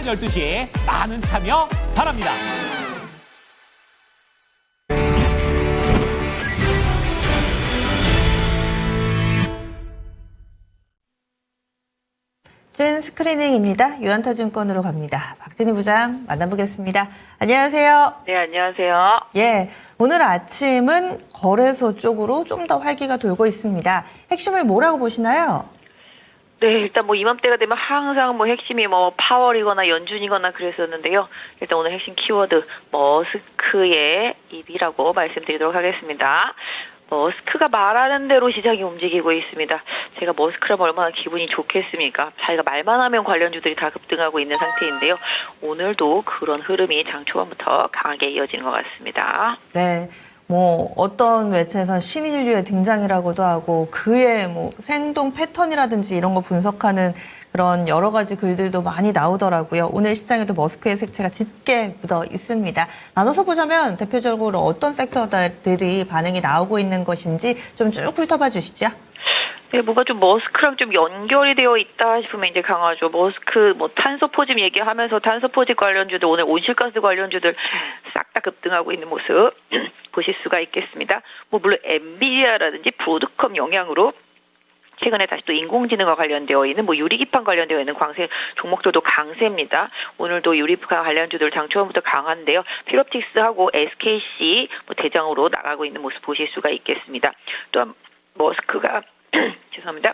12시 많은 참여 바랍니다. 찐 스크리닝입니다. 유한타증권으로 갑니다. 박진희 부장 만나보겠습니다. 안녕하세요. 네, 안녕하세요. 예, 오늘 아침은 거래소 쪽으로 좀 더 활기가 돌고 있습니다. 핵심을 뭐라고 보시나요? 네, 일단 뭐 이맘때가 되면 항상 뭐 핵심이 뭐 파월이거나 연준이거나 그랬었는데요. 일단 오늘 핵심 키워드 머스크의 입이라고 말씀드리도록 하겠습니다. 머스크가 말하는 대로 시장이 움직이고 있습니다. 제가 머스크라면 얼마나 기분이 좋겠습니까? 자기가 말만 하면 관련주들이 다 급등하고 있는 상태인데요. 오늘도 그런 흐름이 장 초반부터 강하게 이어지는 것 같습니다. 네. 뭐 어떤 매체에서 신인류의 등장이라고도 하고 그의 뭐 생동 패턴이라든지 이런 거 분석하는 그런 여러 가지 글들도 많이 나오더라고요. 오늘 시장에도 머스크의 색채가 짙게 묻어 있습니다. 나눠서 보자면 대표적으로 어떤 섹터들이 반응이 나오고 있는 것인지 좀 쭉 훑어봐 주시죠. 네, 뭐가 좀 머스크랑 좀 연결이 되어 있다 싶으면 이제 강하죠. 머스크, 뭐 탄소 포집 얘기하면서 탄소 포집 관련주들, 오늘 온실가스 관련주들 싹 다 급등하고 있는 모습 보실 수가 있겠습니다. 뭐 물론 엔비디아라든지 브로드컴 영향으로 최근에 다시 또 인공지능과 관련되어 있는 뭐 유리기판 관련되어 있는 광세 종목들도 강세입니다. 오늘도 유리기판 관련주들 장 초반부터 강한데요. 필옵틱스하고 SKC 뭐 대장으로 나가고 있는 모습 보실 수가 있겠습니다. 또한 머스크가 죄송합니다.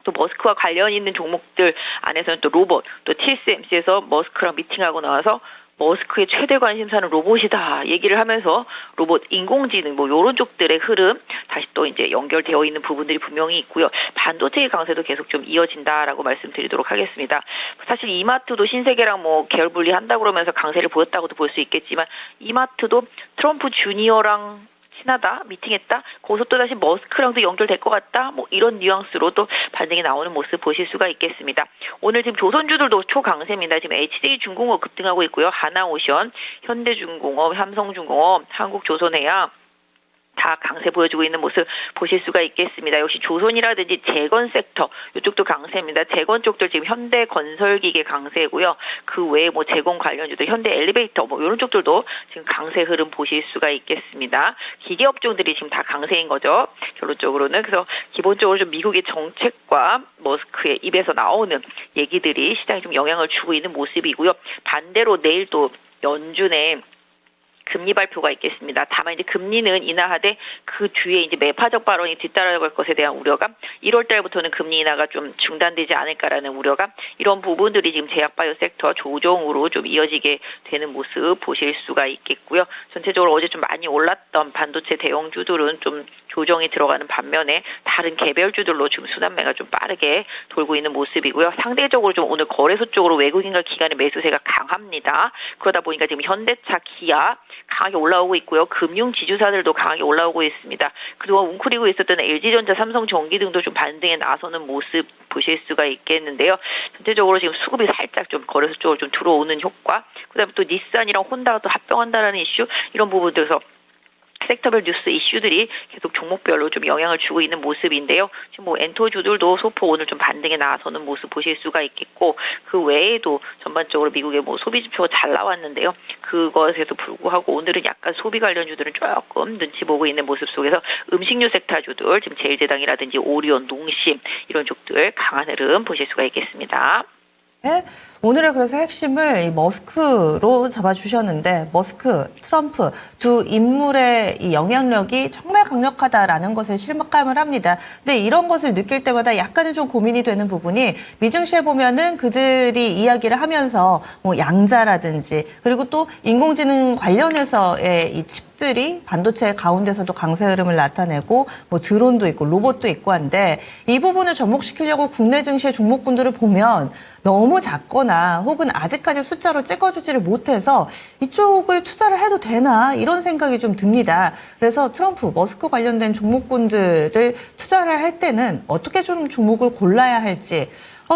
또 머스크와 관련 있는 종목들 안에서는 또 로봇, 또 TSMC에서 머스크랑 미팅하고 나와서 머스크의 최대 관심사는 로봇이다 얘기를 하면서 로봇, 인공지능 뭐 이런 쪽들의 흐름 다시 또 이제 연결되어 있는 부분들이 분명히 있고요. 반도체의 강세도 계속 좀 이어진다라고 말씀드리도록 하겠습니다. 사실 이마트도 신세계랑 뭐 계열 분리한다고 그러면서 강세를 보였다고도 볼 수 있겠지만 이마트도 트럼프 주니어랑 친하다, 미팅했다, 거기서 또 다시 머스크랑도 연결될 것 같다, 뭐 이런 뉘앙스로 또 반등이 나오는 모습 보실 수가 있겠습니다. 오늘 지금 조선주들도 초강세입니다. 지금 HJ중공업 급등하고 있고요. 하나오션, 현대중공업, 삼성중공업, 한국조선해양 다 강세 보여주고 있는 모습 보실 수가 있겠습니다. 역시 조선이라든지 재건 섹터 이쪽도 강세입니다. 재건 쪽들 지금 현대건설기계 강세고요. 그 외에 뭐 재건 관련주도 현대엘리베이터 뭐 이런 쪽들도 지금 강세 흐름 보실 수가 있겠습니다. 기계업종들이 지금 다 강세인 거죠. 결론적으로는 그래서 기본적으로 좀 미국의 정책과 머스크의 입에서 나오는 얘기들이 시장에 좀 영향을 주고 있는 모습이고요. 반대로 내일 또 연준의 금리 발표가 있겠습니다. 다만 이제 금리는 인하하되 그 뒤에 이제 매파적 발언이 뒤따라갈 것에 대한 우려가 1월 달부터는 금리 인하가 좀 중단되지 않을까라는 우려가 이런 부분들이 지금 제약바이오 섹터 조정으로 좀 이어지게 되는 모습 보실 수가 있겠고요. 전체적으로 어제 좀 많이 올랐던 반도체 대형주들은 좀 조정이 들어가는 반면에 다른 개별주들로 지금 순환매가 좀 빠르게 돌고 있는 모습이고요. 상대적으로 좀 오늘 거래소 쪽으로 외국인과 기관의 매수세가 강합니다. 그러다 보니까 지금 현대차, 기아 강하게 올라오고 있고요. 금융 지주사들도 강하게 올라오고 있습니다. 그동안 웅크리고 있었던 LG전자, 삼성전기 등도 좀 반등에 나서는 모습 보실 수가 있겠는데요. 전체적으로 지금 수급이 살짝 좀 거래소 쪽으로 좀 들어오는 효과, 그다음에 또 닛산이랑 혼다가 또 합병한다라는 이슈 이런 부분들에서 섹터별 뉴스 이슈들이 계속 종목별로 좀 영향을 주고 있는 모습인데요. 지금 뭐 엔터주들도 소폭 오늘 좀 반등에 나서는 모습 보실 수가 있겠고 그 외에도 전반적으로 미국의 뭐 소비 지표가 잘 나왔는데요. 그것에도 불구하고 오늘은 약간 소비 관련주들은 조금 눈치 보고 있는 모습 속에서 음식료 섹터주들 지금 제일제당이라든지 오리온, 농심 이런 쪽들 강한 흐름 보실 수가 있겠습니다. 네, 오늘의 그래서 핵심을 이 머스크로 잡아주셨는데 머스크, 트럼프 두 인물의 이 영향력이 정말 강력하다라는 것을 실감을 합니다. 근데 이런 것을 느낄 때마다 약간은 좀 고민이 되는 부분이 미증시에 보면은 그들이 이야기를 하면서 뭐 양자라든지 그리고 또 인공지능 관련해서의 이 칩들이 반도체 가운데서도 강세 흐름을 나타내고 뭐 드론도 있고 로봇도 있고 한데 이 부분을 접목시키려고 국내 증시의 종목군들을 보면 너무 작거나 혹은 아직까지 숫자로 찍어주지를 못해서 이쪽을 투자를 해도 되나 이런 생각이 좀 듭니다. 그래서 트럼프, 머스크 관련된 종목군들을 투자를 할 때는 어떻게 좀 종목을 골라야 할지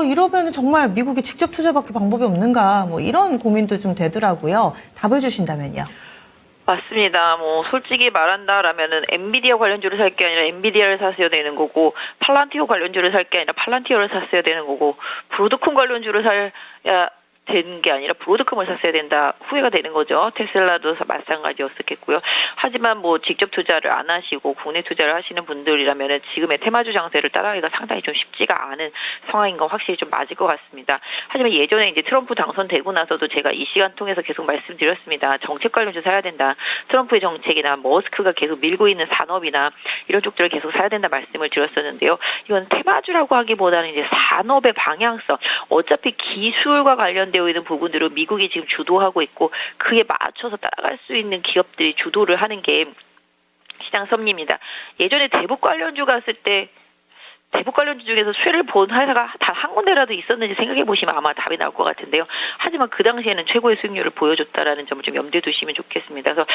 이러면 정말 미국이 직접 투자밖에 방법이 없는가 뭐 이런 고민도 좀 되더라고요. 답을 주신다면요. 맞습니다. 뭐 솔직히 말한다라면은 엔비디아 관련주를 살 게 아니라 엔비디아를 샀어야 되는 거고 팔란티오 관련주를 살 게 아니라 팔란티오를 샀어야 되는 거고 브로드콤 관련주를 사야 된 게 아니라 브로드컴을 샀어야 된다 후회가 되는 거죠. 테슬라도 마찬가지였었겠고요. 하지만 뭐 직접 투자를 안 하시고 국내 투자를 하시는 분들이라면 지금의 테마주 장세를 따라가기가 상당히 좀 쉽지가 않은 상황인 건 확실히 좀 맞을 것 같습니다. 하지만 예전에 이제 트럼프 당선되고 나서도 제가 이 시간 통해서 계속 말씀드렸습니다. 정책 관련주 사야 된다. 트럼프의 정책이나 머스크가 계속 밀고 있는 산업이나 이런 쪽들을 계속 사야 된다 말씀을 드렸었는데요. 이건 테마주라고 하기보다는 이제 산업의 방향성, 어차피 기술과 관련되어 있는 부분들은 미국이 지금 주도하고 있고 그에 맞춰서 따라갈 수 있는 기업들이 주도를 하는 게 시장 섭리입니다. 예전에 대북 관련주 갔을 때 대북 관련주 중에서 수혜를 본 회사가 단 한 군데라도 있었는지 생각해 보시면 아마 답이 나올 것 같은데요. 하지만 그 당시에는 최고의 수익률을 보여줬다라는 점을 좀 염두에 두시면 좋겠습니다. 그래서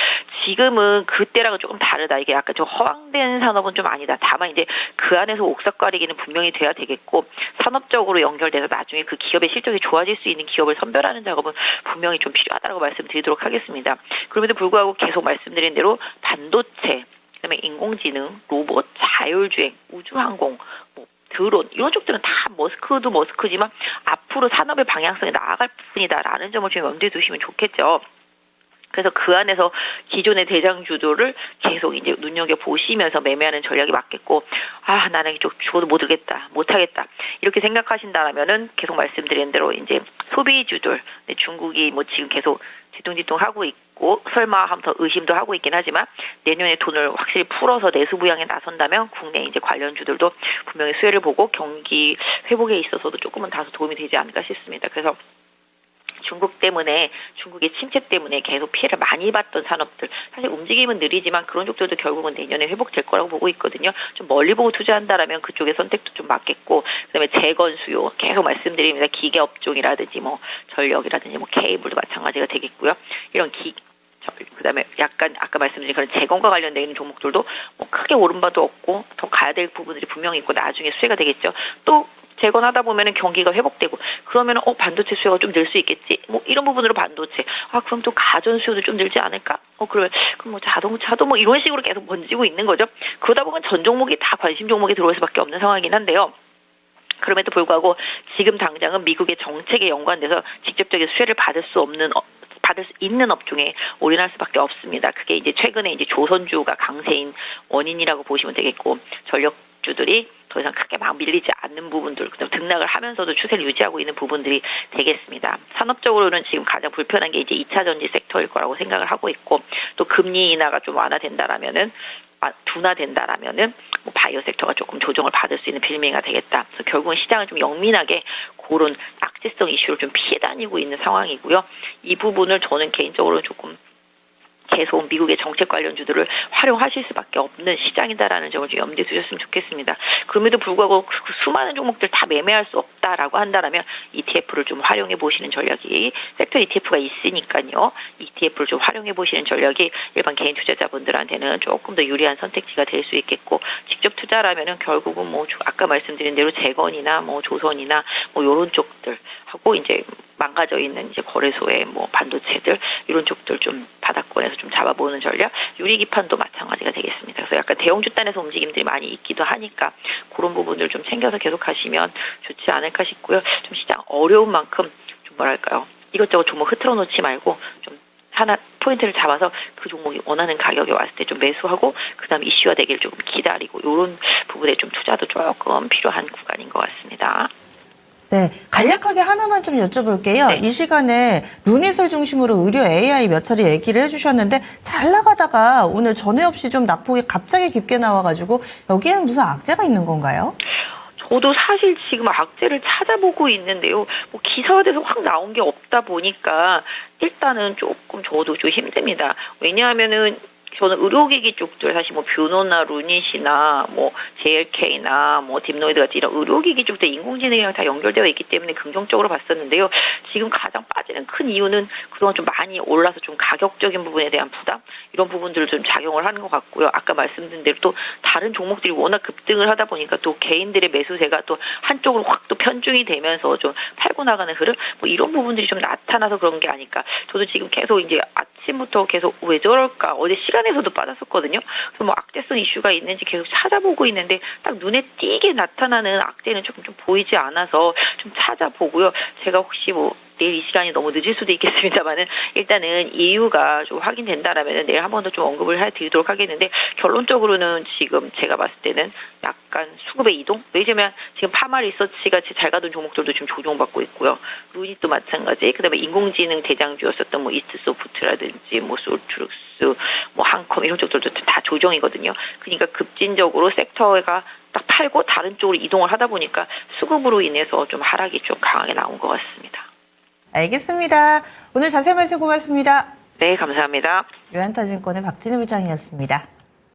지금은 그때랑은 조금 다르다. 이게 약간 좀 허황된 산업은 좀 아니다. 다만 이제 그 안에서 옥삭가리기는 분명히 돼야 되겠고 산업적으로 연결돼서 나중에 그 기업의 실적이 좋아질 수 있는 기업을 선별하는 작업은 분명히 좀 필요하다고 말씀드리도록 하겠습니다. 그럼에도 불구하고 계속 말씀드린 대로 반도체, 그다음에 인공지능, 로봇, 자율주행, 우주항공, 드론 이런 쪽들은 다 머스크도 머스크지만 앞으로 산업의 방향성이 나아갈 부분이다라는 점을 좀 염두에 두시면 좋겠죠. 그래서 그 안에서 기존의 대장주도를 계속 이제 눈여겨보시면서 매매하는 전략이 맞겠고, 나는 이쪽 죽어도 못 하겠다. 이렇게 생각하신다면은 계속 말씀드린 대로 이제 소비주들, 중국이 뭐 지금 계속 뒤뚱뒤뚱 하고 있고, 설마 하면서 의심도 하고 있긴 하지만, 내년에 돈을 확실히 풀어서 내수 부양에 나선다면, 국내 이제 관련주들도 분명히 수혜를 보고 경기 회복에 있어서도 조금은 다소 도움이 되지 않을까 싶습니다. 그래서 중국의 침체 때문에 계속 피해를 많이 봤던 산업들, 사실 움직임은 느리지만 그런 쪽들도 결국은 내년에 회복될 거라고 보고 있거든요. 좀 멀리 보고 투자한다라면 그쪽의 선택도 좀 맞겠고, 그다음에 재건 수요 계속 말씀드립니다. 기계 업종이라든지 뭐 전력이라든지 뭐 케이블도 마찬가지가 되겠고요. 이런 그다음에 약간 아까 말씀드린 그런 재건과 관련되어 있는 종목들도 뭐 크게 오른 바도 없고 더 가야 될 부분들이 분명히 있고 나중에 수혜가 되겠죠. 또 재건하다 보면은 경기가 회복되고 그러면은 반도체 수요가 좀 늘 수 있겠지. 뭐 이런 부분으로 반도체. 그럼 또 가전 수요도 좀 늘지 않을까? 그럼 뭐 자동차도 뭐 이런 식으로 계속 번지고 있는 거죠. 그러다 보면 전 종목이 다 관심 종목에 들어올 수밖에 없는 상황이긴 한데요. 그럼에도 불구하고 지금 당장은 미국의 정책에 연관돼서 직접적인 수혜를 받을 수 있는 업종에 올인할 수밖에 없습니다. 그게 이제 최근에 이제 조선주가 강세인 원인이라고 보시면 되겠고, 전력주들이 더 이상 크게 막 밀리지 않는 부분들, 그다음 등락을 하면서도 추세를 유지하고 있는 부분들이 되겠습니다. 산업적으로는 지금 가장 불편한 게 이제 2차 전지 섹터일 거라고 생각을 하고 있고, 또 금리 인하가 좀 둔화된다라면은 뭐 바이오 섹터가 조금 조정을 받을 수 있는 빌미가 되겠다. 그래서 결국은 시장은 좀 영민하게 그런 악재성 이슈를 좀 피해 다니고 있는 상황이고요. 이 부분을 저는 개인적으로 조금 계속 미국의 정책 관련주들을 활용하실 수밖에 없는 시장이다라는 점을 좀 염두에 두셨으면 좋겠습니다. 그럼에도 불구하고 수많은 종목들 다 매매할 수 없다라고 한다면 ETF를 좀 활용해 보시는 전략이, 섹터 ETF가 있으니까요. ETF를 좀 활용해 보시는 전략이 일반 개인 투자자분들한테는 조금 더 유리한 선택지가 될 수 있겠고, 직접 투자라면은 결국은 뭐 아까 말씀드린 대로 재건이나 뭐 조선이나 뭐 요런 쪽들 하고 이제 망가져 있는 이제 거래소의 뭐 반도체들 이런 쪽들 좀 바닥권에서 좀 잡아보는 전략, 유리기판도 마찬가지가 되겠습니다. 그래서 약간 대형주 단에서 움직임들이 많이 있기도 하니까 그런 부분들 좀 챙겨서 계속 하시면 좋지 않을까 싶고요. 좀 시장 어려운 만큼 좀 뭐랄까요, 이것저것 종목 흐트러 놓지 말고 좀 하나 포인트를 잡아서 그 종목이 원하는 가격에 왔을 때 좀 매수하고 그다음 이슈화 되기를 조금 기다리고 이런 부분에 좀 투자도 조금 필요한 구간인 것 같습니다. 네, 간략하게 하나만 좀 여쭤볼게요. 네. 이 시간에 눈이슬 중심으로 의료 AI 몇 차례 얘기를 해주셨는데 잘 나가다가 오늘 전에 없이 좀 낙폭이 갑자기 깊게 나와가지고 여기에는 무슨 악재가 있는 건가요? 저도 사실 지금 악재를 찾아보고 있는데요. 뭐 기사화돼서 확 나온 게 없다 보니까 일단은 조금 저도 좀 힘듭니다. 왜냐하면은 저는 의료기기 쪽들 사실 뭐 뷰노나 루닛이나 뭐 JLK나 뭐 딥노이드 같은 이런 의료기기 쪽들 인공지능이랑 다 연결되어 있기 때문에 긍정적으로 봤었는데요. 지금 가장 빠지는 큰 이유는 그동안 좀 많이 올라서 좀 가격적인 부분에 대한 부담 이런 부분들을 좀 작용을 하는 것 같고요. 아까 말씀드린 대로 또 다른 종목들이 워낙 급등을 하다 보니까 또 개인들의 매수세가 또 한쪽으로 확 또 편중이 되면서 좀 팔고 나가는 흐름 뭐 이런 부분들이 좀 나타나서 그런 게 아닐까. 저도 지금 계속 이제 아침부터 계속 왜 저럴까 어제 시간에서도 빠졌었거든요. 그래서 뭐 악재성 이슈가 있는지 계속 찾아보고 있는데 딱 눈에 띄게 나타나는 악재는 조금 좀 보이지 않아서 좀 찾아보고요. 제가 혹시 뭐 내일 이 시간이 너무 늦을 수도 있겠습니다만은 일단은 이유가 좀 확인된다라면 내일 한 번 더 좀 언급을 해드리도록 하겠는데 결론적으로는 지금 제가 봤을 때는 약간 수급의 이동? 왜냐면 지금 파마 리서치 같이 잘 가던 종목들도 지금 조정받고 있고요. 루닛도 마찬가지. 그다음에 인공지능 대장주였었던 뭐 이스트소프트라든지 뭐 솔트룩스, 뭐 한컴 이런 쪽들도 다 조정이거든요. 그러니까 급진적으로 섹터가 딱 팔고 다른 쪽으로 이동을 하다 보니까 수급으로 인해서 좀 하락이 좀 강하게 나온 것 같습니다. 알겠습니다. 오늘 자세한 말씀 고맙습니다. 네, 감사합니다. 유한타증권의 박진희 부장이었습니다.